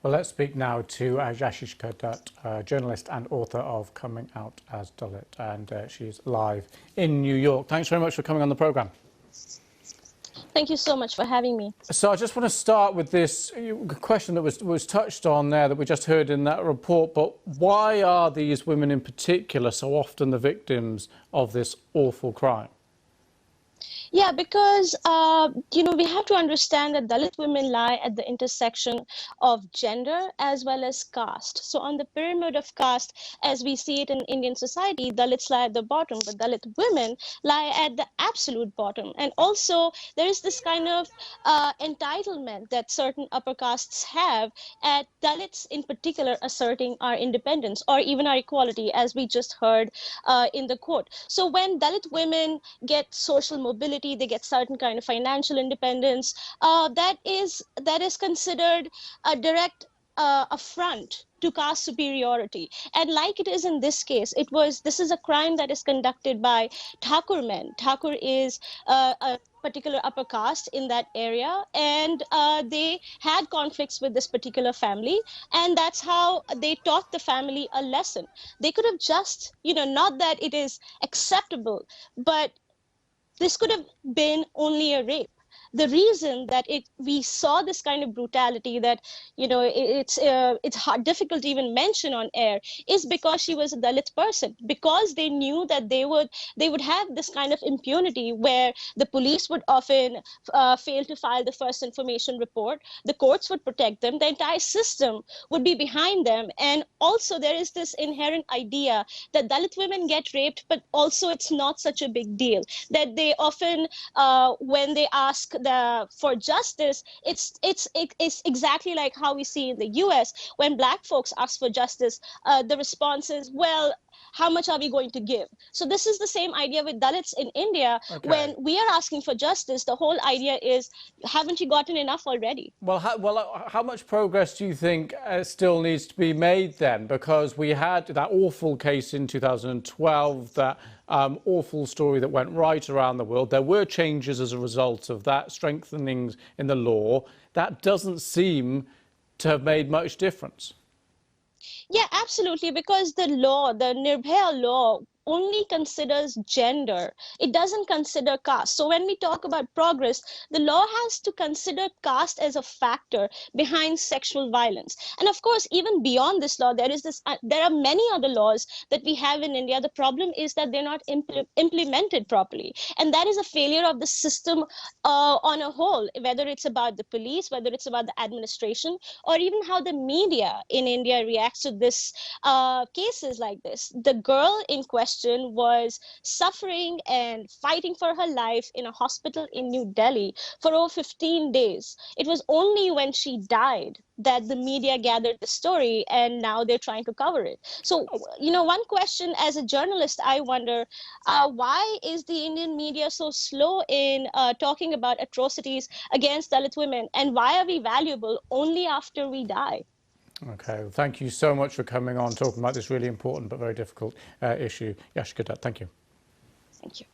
Well, let's speak now to Yashika Dutt, journalist and author of Coming Out as Dalit, and she's live in New York. Thanks very much for coming on the programme. Thank you so much for having me. So I just want to start with this question that was touched on there that we just heard in that report, but why are these women in particular so often the victims of this awful crime? Yeah, because, we have to understand that Dalit women lie at the intersection of gender as well as caste. So on the pyramid of caste, as we see it in Indian society, Dalits lie at the bottom, but Dalit women lie at the absolute bottom. And also, there is this kind of entitlement that certain upper castes have at Dalits in particular asserting our independence or even our equality, as we just heard in the quote. So when Dalit women get social mobility, they get certain kind of financial independence, that is considered a direct affront to caste superiority. And like it is in this case, this is a crime that is conducted by Thakur men. Thakur is a particular upper caste in that area, and they had conflicts with this particular family, and that's how they taught the family a lesson. They could have just, not that it is acceptable, but this could have been only a rape. The reason that we saw this kind of brutality that it's difficult to even mention on air is because she was a Dalit person, because they knew that they would have this kind of impunity where the police would often fail to file the first information report, the courts would protect them, the entire system would be behind them. And also there is this inherent idea that Dalit women get raped, but also it's not such a big deal, that they often when they ask for justice, it's exactly like how we see in the US when Black folks ask for justice. The response is, well, how much are we going to give? So this is the same idea with Dalits in India. Okay. When we are asking for justice, the whole idea is, haven't you gotten enough already? Well, how much progress do you think still needs to be made then? Because we had that awful case in 2012, that awful story that went right around the world. There were changes as a result of that, strengthenings in the law. That doesn't seem to have made much difference. Yeah, absolutely, because the Nirbhaya law only considers gender. It doesn't consider caste. So when we talk about progress, the law has to consider caste as a factor behind sexual violence. And of course, even beyond this law, there are many other laws that we have in India. The problem is that they're not implemented properly. And that is a failure of the system on a whole, whether it's about the police, whether it's about the administration, or even how the media in India reacts to this cases like this. The girl in question was suffering and fighting for her life in a hospital in New Delhi for over 15 days. It was only when she died that the media gathered the story, and now they're trying to cover it. So, one question as a journalist, I wonder, why is the Indian media so slow in talking about atrocities against Dalit women, and why are we valuable only after we die? Okay, well, thank you so much for coming on, talking about this really important but very difficult issue. Yashika Dutt, thank you. Thank you.